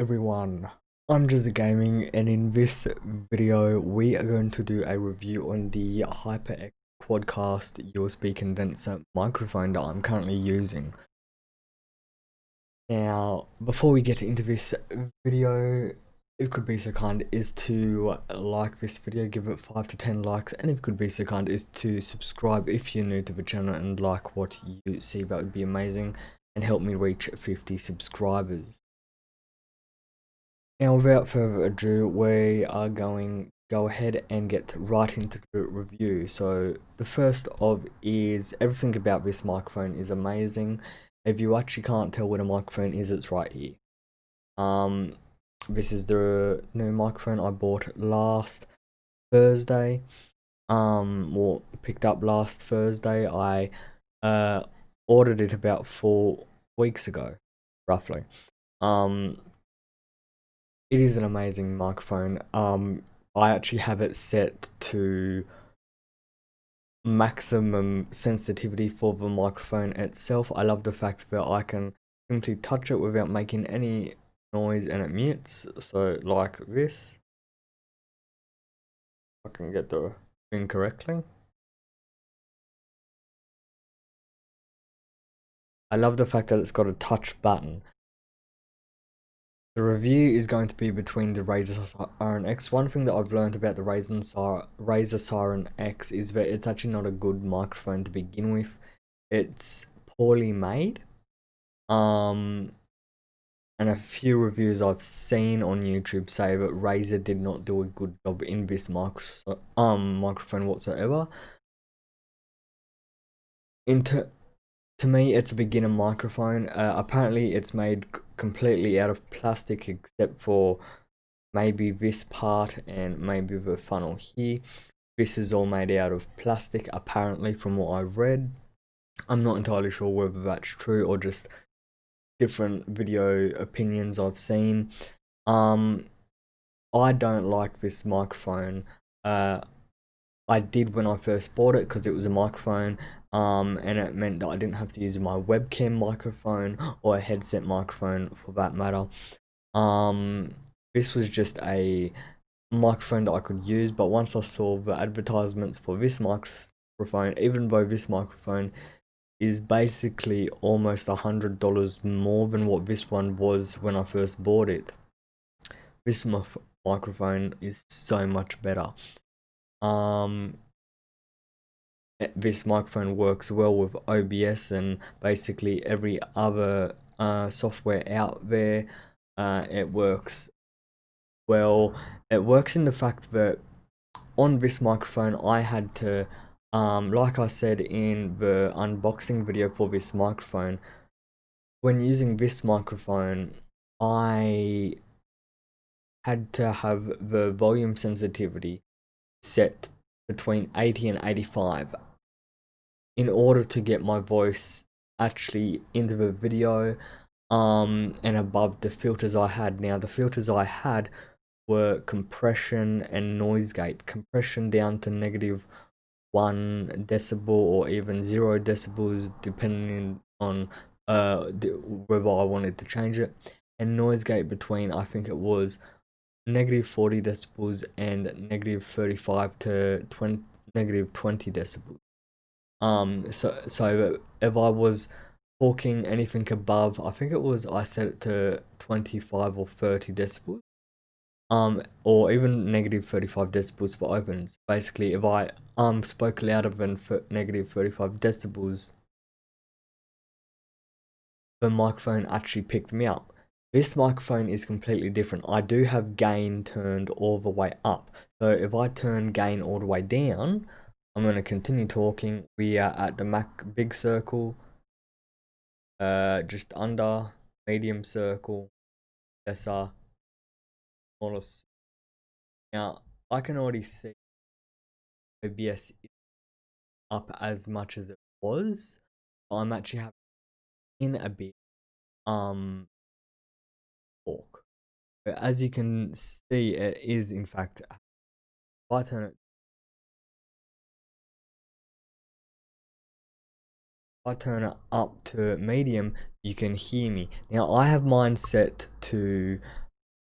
everyone, I'm JezzaGaming, and in this video we are going to do a review on the HyperX Quadcast USB condenser microphone that I'm currently using. Now, before we get into this video, if you could be so kind is to like this video, give it 5 to 10 likes, and if you could be so kind is to subscribe if you're new to the channel and like what you see. That would be amazing and help me reach 50 subscribers. Now, without further ado, we are going to go ahead and get right into the review. So the first of is everything about this microphone is amazing. If you actually can't tell what a microphone is, it's right here. This is the new microphone I bought last Thursday. Or picked up last Thursday. I ordered it about 4 weeks ago, roughly. It is an amazing microphone. I actually have it set to maximum sensitivity for the microphone itself. I love the fact that I can simply touch it without making any noise and it mutes. So like this. I can get the thing correctly. I love the fact that it's got a touch button. The review is going to be between the Razer Siren X. One thing that I've learned about the Razer Siren X is that it's actually not a good microphone to begin with. It's poorly made. And a few reviews I've seen on YouTube say that Razer did not do a good job in this microphone whatsoever. To me, it's a beginner microphone. Apparently, it's made completely out of plastic except for maybe this part and maybe the funnel here. This is all made out of plastic, apparently, from what I've read. I'm not entirely sure whether that's true or just different video opinions I've seen. I don't like this microphone. I did when I first bought it because it was a microphone, and it meant that I didn't have to use my webcam microphone or a headset microphone for that matter. This was just a microphone that I could use, but once I saw the advertisements for this microphone, even though this microphone is basically almost $100 more than what this one was when I first bought it, this microphone is so much better. This microphone works well with OBS and basically every other software out there. It works well. It works in the fact that on this microphone I had to, like I said in the unboxing video for this microphone, when using this microphone I had to have the volume sensitivity set between 80 and 85 in order to get my voice actually into the video and above the filters I had. Now the filters I had were compression and noise gate. Compression down to -1 decibel or even 0 decibels depending on whether I wanted to change it, and noise gate between, I think it was -40 decibels and -35 to -20 decibels. So if I was talking anything above, I think it was, I set it to 25 or 30 decibels, or even -35 decibels for opens. Basically, if I spoke louder than -35 decibels, the microphone actually picked me up. This microphone is completely different. I do have gain turned all the way up. So if I turn gain all the way down, I'm going to continue talking. We are at the big circle, just under, medium circle, lesser, smallest. Now, I can already see OBS is up as much as it was. I'm actually having in a bit talk. But as you can see, it is in fact, if I turn it up to medium, you can hear me. Now I have mine set to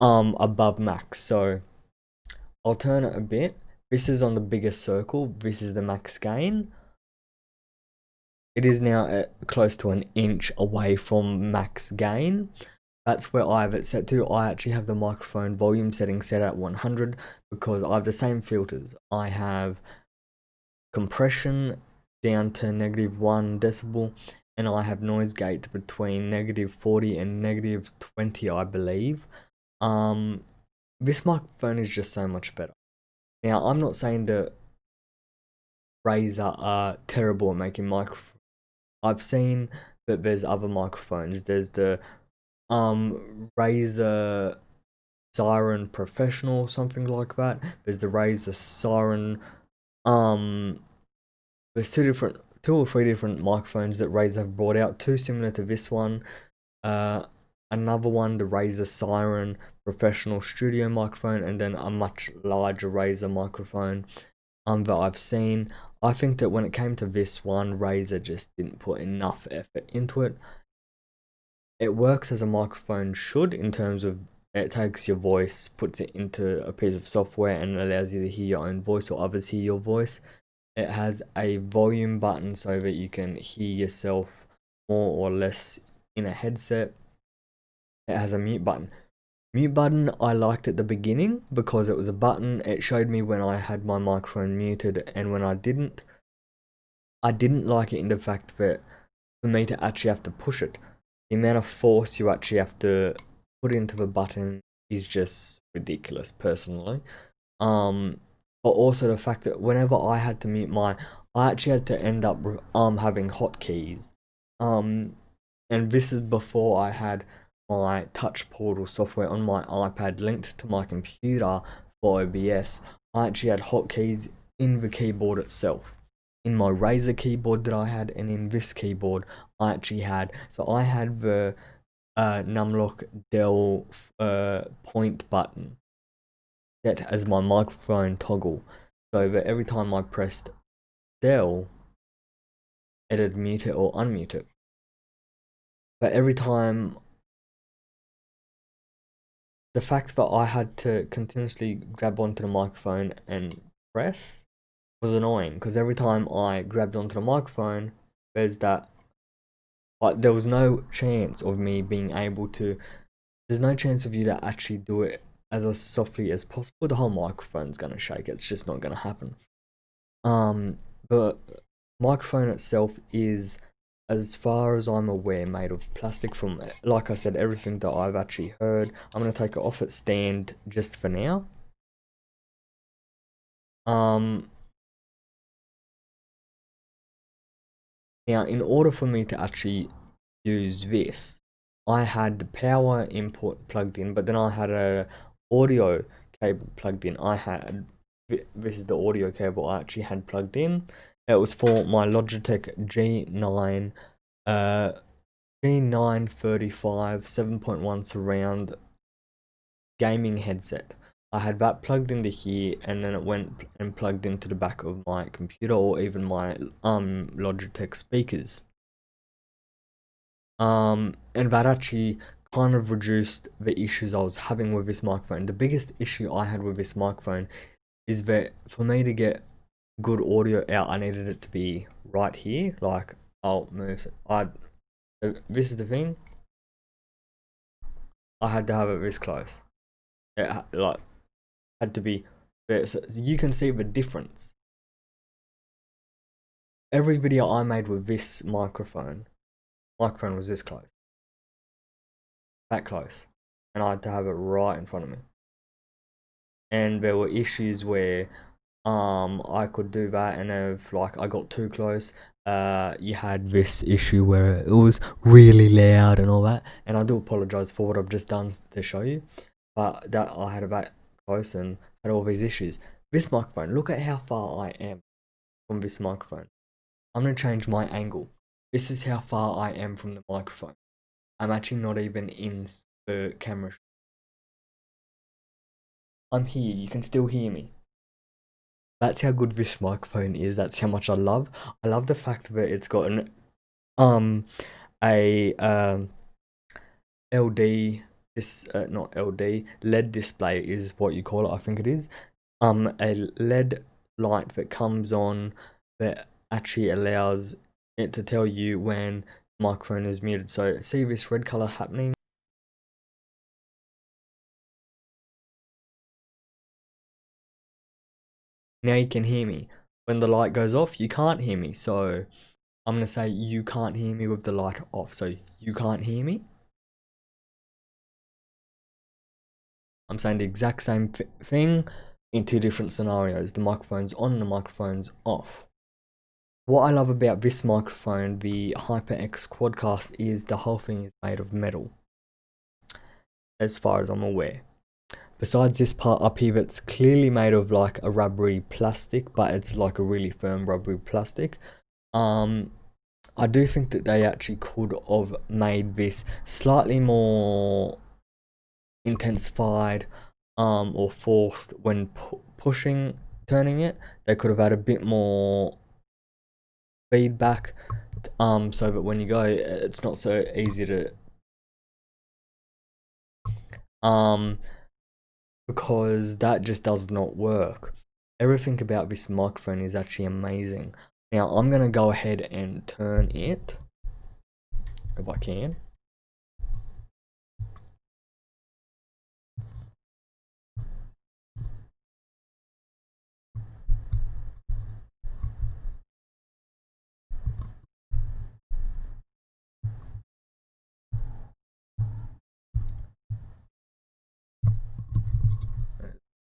above max. So I'll turn it a bit. This is on the biggest circle. This is the max gain. It is now close to an inch away from max gain. That's where I have it set to. I actually have the microphone volume setting set at 100 because I have the same filters. I have compression down to -1 decibel, and I have noise gate between -40 and -20, I believe. This microphone is just so much better. Now, I'm not saying that Razer are terrible at making microphones. I've seen that there's other microphones. There's the Razer Siren Professional, something like that. There's the Razer Siren. There's two or three different microphones that Razer have brought out. Two similar to this one. Another one, the Razer Siren Professional Studio microphone, and then a much larger Razer microphone that I've seen. I think that when it came to this one, Razer just didn't put enough effort into it. It works as a microphone should, in terms of it takes your voice, puts it into a piece of software, and allows you to hear your own voice or others hear your voice. It has a volume button so that you can hear yourself more or less in a headset. It has a mute button. Mute button I liked at the beginning because it was a button. It showed me when I had my microphone muted and when I didn't. I didn't like it in the fact that for me to actually have to push it, the amount of force you actually have to put into the button is just ridiculous personally. But also the fact that whenever I had to mute I actually had to end up having hotkeys. And this is before I had my touch portal software on my iPad linked to my computer for OBS. I actually had hotkeys in the keyboard itself. In my Razer keyboard that I had, and in this keyboard I actually had. So I had the Numlock Dell point button set as my microphone toggle, so that every time I pressed Dell, it'd mute it or unmute it. But every time, the fact that I had to continuously grab onto the microphone and press was annoying, because every time I grabbed onto the microphone, there's that, like, there was no chance of me being able to, there's no chance of you to actually do it as softly as possible. The whole microphone's gonna shake. It's just not gonna happen. The microphone itself is, as far as I'm aware, made of plastic from, like I said, everything that I've actually heard. I'm going to take it off its stand just for now. Now, in order for me to actually use this, I had the power input plugged in, but then I had a audio cable plugged in. This is the audio cable I actually had plugged in. It was for my Logitech G935 7.1 surround gaming headset. I had that plugged into here, and then it went and plugged into the back of my computer or even my Logitech speakers. And that actually kind of reduced the issues I was having with this microphone. The biggest issue I had with this microphone is that for me to get good audio out, I needed it to be right here. Like, I'll move it. This is the thing. I had to have it this close. It had to be, so you can see the difference. Every video I made with this microphone was this close, that close, and I had to have it right in front of me. And there were issues where I could do that, and if like I got too close, you had this issue where it was really loud and all that. And I do apologize for what I've just done to show you, but that I had it that close and had all these issues. This microphone, look at how far I am from this microphone. I'm going to change my angle. This is how far I am from the microphone. I'm actually not even in the camera. I'm here. You can still hear me. That's how good this microphone is. That's how much I love. I love the fact that it's got an LD this not LD, LED display is what you call it, I think it is. A LED light that comes on that actually allows it to tell you when the microphone is muted. So see this red color happening? Now you can hear me. When the light goes off, you can't hear me. So I'm gonna say you can't hear me with the light off. So you can't hear me. I'm saying the exact same thing in two different scenarios. The microphone's on and the microphone's off. What I love about this microphone, the HyperX Quadcast, is the whole thing is made of metal, as far as I'm aware. Besides this part up here that's clearly made of like a rubbery plastic, but it's like a really firm rubbery plastic. I do think that they actually could have made this slightly more intensified or forced when turning it. They could have had a bit more feedback so that when you go, it's not so easy to because that just does not work. Everything about this microphone is actually amazing. Now I'm gonna go ahead and turn it if I can.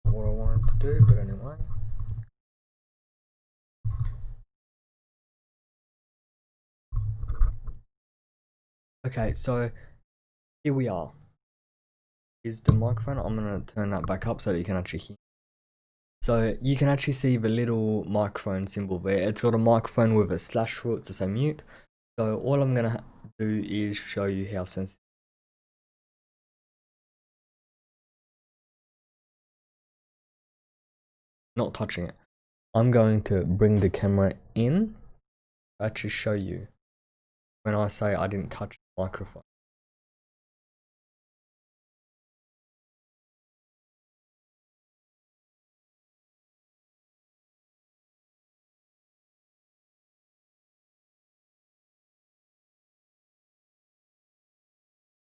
What I wanted to do, but anyway. Okay, so here we are. Is the microphone. I'm gonna turn that back up so that you can actually hear. So you can actually see the little microphone symbol there. It's got a microphone with a slash through it to say mute. So all I'm gonna do is show you how sensitive. Not touching it. I'm going to bring the camera in to actually show you when I say I didn't touch the microphone.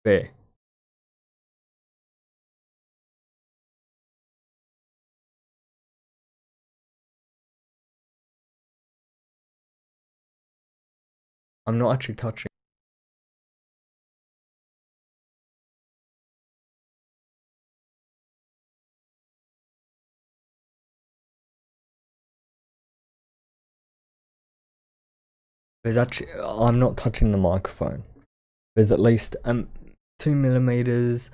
There. I'm not actually touching. There's actually, I'm not touching the microphone. There's at least 2 millimeters,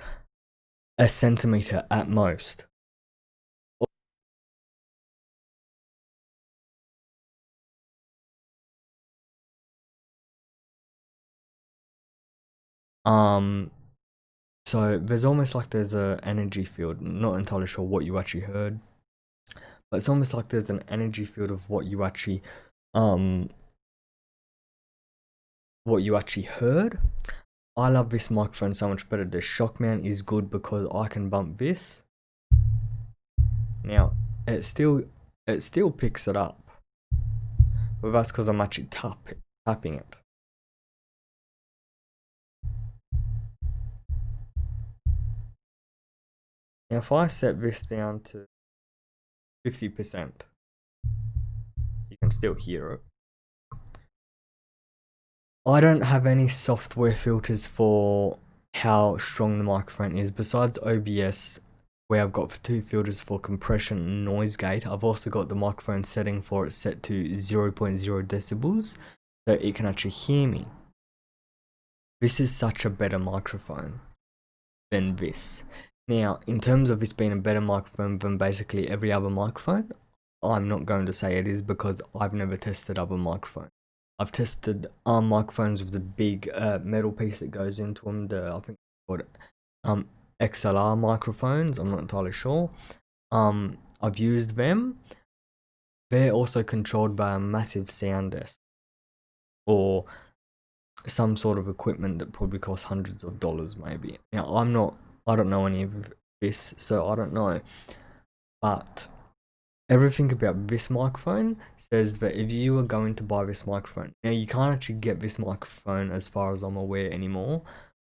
a centimeter at most. So there's almost like there's a energy field. Not entirely sure what you actually heard, but it's almost like there's an energy field of what you actually heard. I love this microphone so much better. The shock mount is good because I can bump this. Now it still picks it up, but that's because I'm actually tapping it. Now if I set this down to 50%, you can still hear it. I don't have any software filters for how strong the microphone is besides OBS, where I've got 2 filters for compression and noise gate. I've also got the microphone setting for it set to 0.0 decibels so it can actually hear me. This is such a better microphone than this. Now, in terms of this being a better microphone than basically every other microphone, I'm not going to say it is because I've never tested other microphones. I've tested microphones with the big metal piece that goes into them. I think called XLR microphones. I'm not entirely sure. I've used them. They're also controlled by a massive sound desk or some sort of equipment that probably costs hundreds of dollars maybe. Now I'm not I don't know any of this, so I don't know. But everything about this microphone says that if you are going to buy this microphone, now you can't actually get this microphone as far as I'm aware anymore.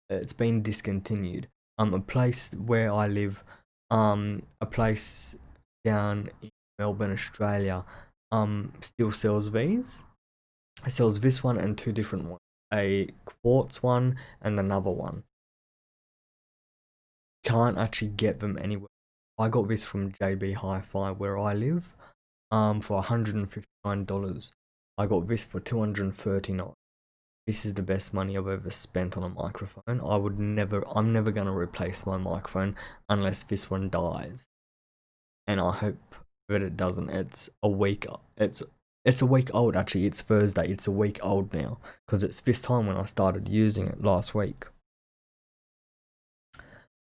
It's been discontinued. A place where I live, a place down in Melbourne, Australia, still sells these. It sells this one and two different ones, a quartz one and another one. Can't actually get them anywhere. I got this from JB Hi-Fi where I live, for $159. I got this for $239. This is the best money I've ever spent on a microphone. I'm never gonna replace my microphone unless this one dies. And I hope that it doesn't. It's a week old actually. It's Thursday. It's a week old now because it's this time when I started using it last week.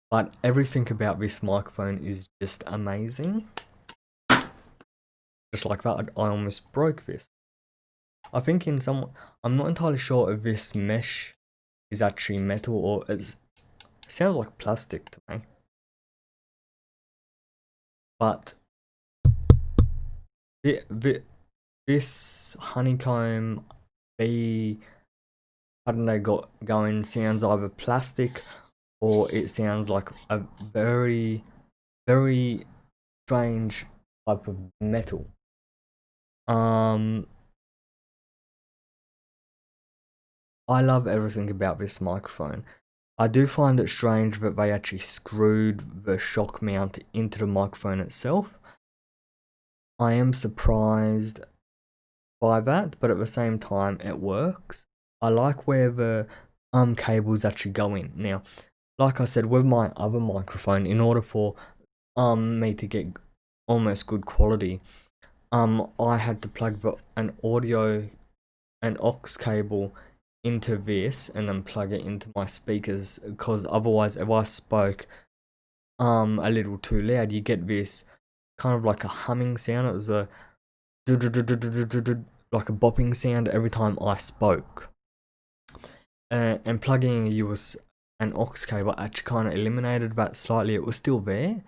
But everything about this microphone is just amazing. Just like that, I almost broke this. I think I'm not entirely sure if this mesh is actually metal or it sounds like plastic to me. But this honeycomb bee pattern they got going sounds either plastic or it sounds like a very, very strange type of metal. I love everything about this microphone. I do find it strange that they actually screwed the shock mount into the microphone itself. I am surprised by that, but at the same time it works. I like where the cables actually go in. Now, like I said, with my other microphone, in order for me to get almost good quality, I had to plug an aux cable into this and then plug it into my speakers, because otherwise if I spoke a little too loud, you get this kind of like a humming sound. It was a like a bopping sound every time I spoke. And plugging an aux cable actually kind of eliminated that slightly. It was still there,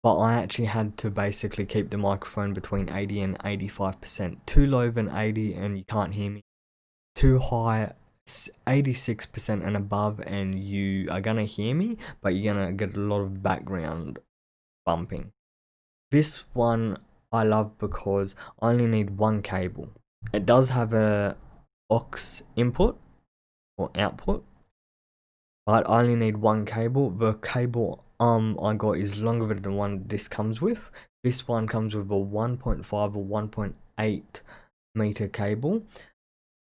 but I actually had to basically keep the microphone between 80 and 85%. Too low than 80 and you can't hear me. Too high, 86% and above, and you are gonna hear me, but you're gonna get a lot of background bumping. This one I love because I only need one cable. It does have a aux input or output, but I only need one cable. The cable I got is longer than the one this comes with. This one comes with a 1.5 or 1.8 meter cable.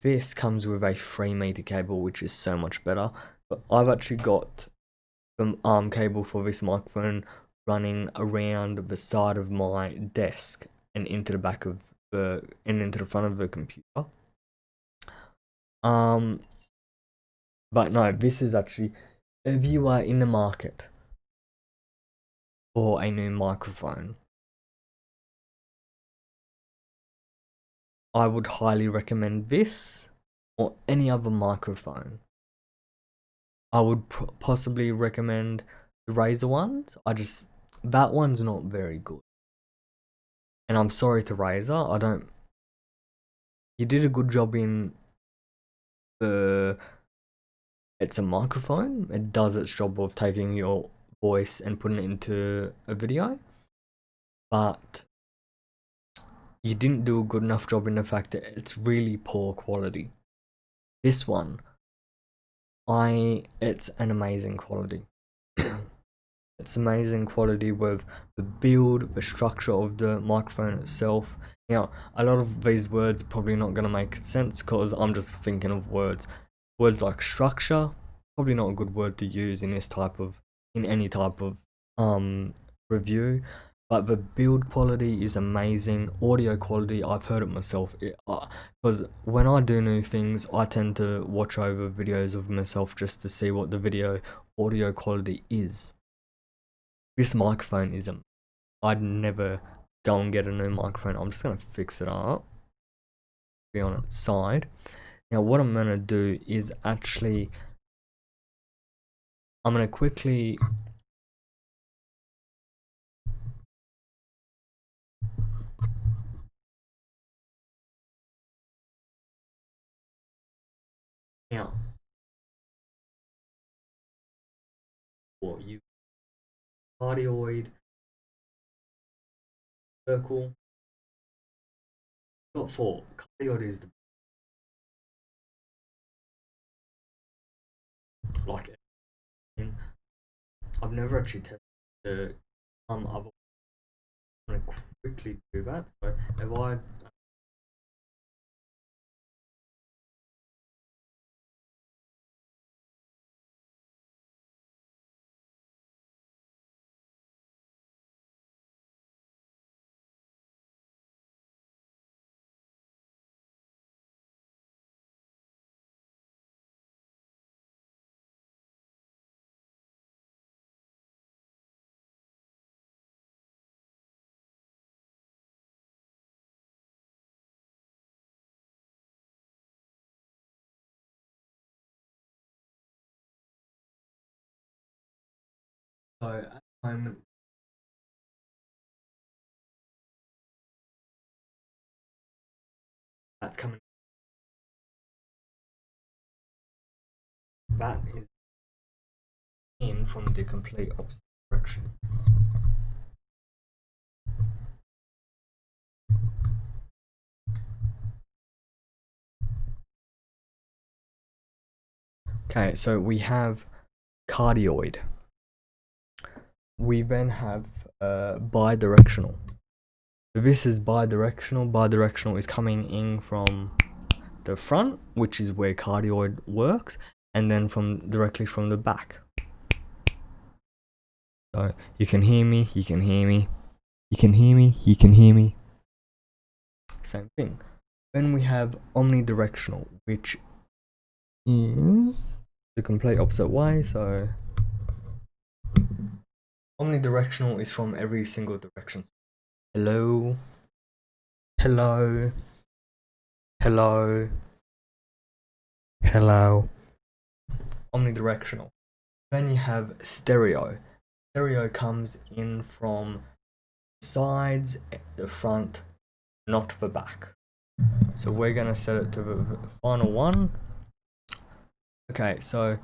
This comes with a 3 meter cable, which is so much better. But I've actually got the cable for this microphone running around the side of my desk and into the back of into the front of the computer. But no, this is actually, if you are in the market for a new microphone, I would highly recommend this or any other microphone. I would possibly recommend the Razer ones. That one's not very good. And I'm sorry to Razer, you did a good job in it's a microphone. It does its job of taking your voice and putting it into a video. But you didn't do a good enough job in the fact that it's really poor quality. This one, it's an amazing quality. It's amazing quality with the build, the structure of the microphone itself. Now, a lot of these words are probably not going to make sense because I'm just thinking of words. Words like structure, probably not a good word to use in any type of review. But the build quality is amazing. Audio quality, I've heard it myself. Because when I do new things, I tend to watch over videos of myself just to see what the video audio quality is. This microphone I'd never go and get a new microphone. I'm just going to fix it up. Be on its side. Now what I'm going to do is actually I'm gonna quickly now for you cardioid circle. Got four. Cardioid is the like I've never actually tested the other. I'm gonna quickly do that. So if I so at the moment that's coming. That is in from the complete opposite direction. Okay, so we have cardioid. We then have bidirectional. This is bidirectional. Bidirectional is coming in from the front, which is where cardioid works, and then directly from the back. So you can hear me, you can hear me, you can hear me, you can hear me. Same thing. Then we have omnidirectional, which is the complete opposite way. So omnidirectional is from every single direction. Hello, hello, hello, hello. Omnidirectional. Then you have stereo. Stereo comes in from sides, the front, not the back. So we're gonna set it to the final one. Okay, so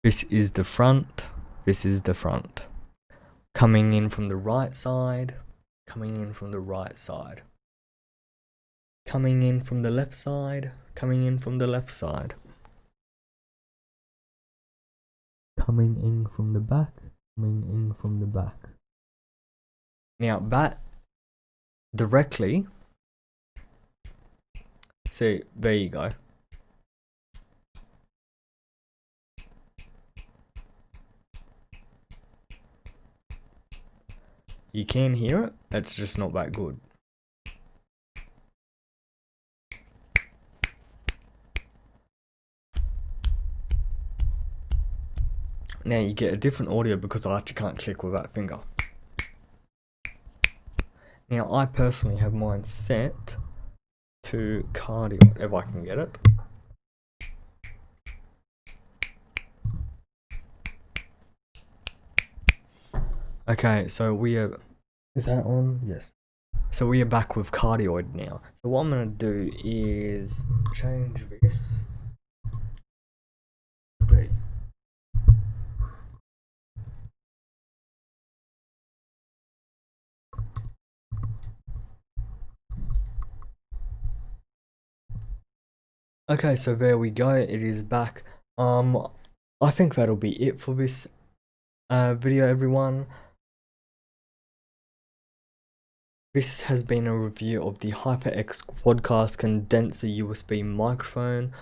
this is the front, this is the front. Coming in from the right side, coming in from the right side. Coming in from the left side, coming in from the left side. Coming in from the back, coming in from the back. Now that directly, so there you go. You can hear it, it's just not that good. Now you get a different audio because I actually can't click with that finger. Now I personally have mine set to cardioid, if I can get it. Okay, so we are, is that on? Yes. So we are back with cardioid now. So what I'm gonna do is change this to B. Okay, so there we go, it is back. I think that'll be it for this video, everyone. This has been a review of the HyperX Quadcast condenser USB microphone.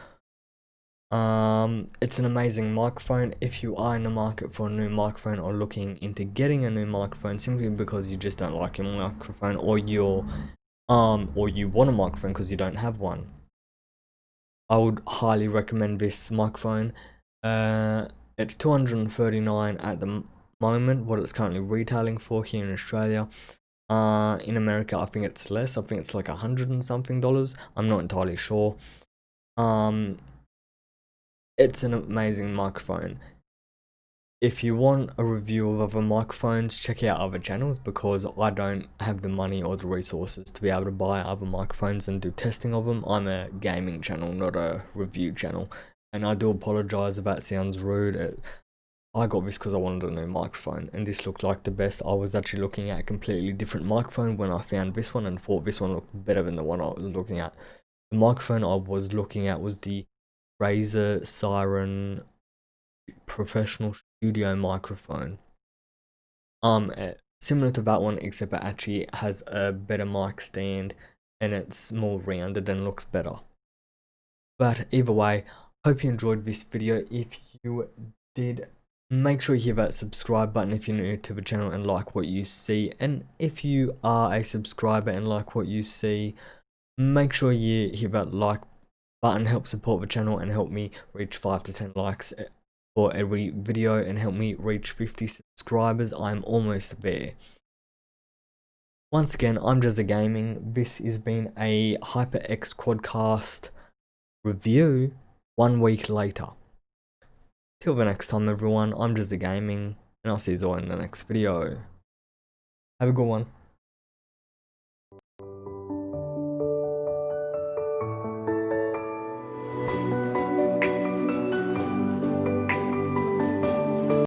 It's an amazing microphone. If you are in the market for a new microphone or looking into getting a new microphone simply because you just don't like your microphone, or you want a microphone because you don't have one, I would highly recommend this microphone. It's $239 at the moment, what it's currently retailing for here in Australia. In America, I think it's less. I think it's like $100 and something. I'm not entirely sure. It's an amazing microphone. if you want a review of other microphones, check out other channels, because I don't have the money or the resources to be able to buy other microphones and do testing of them. I'm a gaming channel, not a review channel, and I do apologize if that sounds rude. I got this because I wanted a new microphone, and this looked like the best. I was actually looking at a completely different microphone when I found this one and thought this one looked better than the one I was looking at. The microphone I was looking at was the Razer Siren professional studio microphone. Similar to that one, except it actually has a better mic stand and it's more rounded and looks better. But either way, hope you enjoyed this video. If you did, make sure you hit that subscribe button if you're new to the channel and like what you see. And if you are a subscriber and like what you see, make sure you hit that like button. Help support the channel and help me reach 5 to 10 likes for every video, and help me reach 50 subscribers. I'm almost there. Once again, I'm JezzaGaming. This has been a HyperX Quadcast review 1 week later. Till the next time, everyone, I'm JezzaGaming, and I'll see you all in the next video. Have a good one.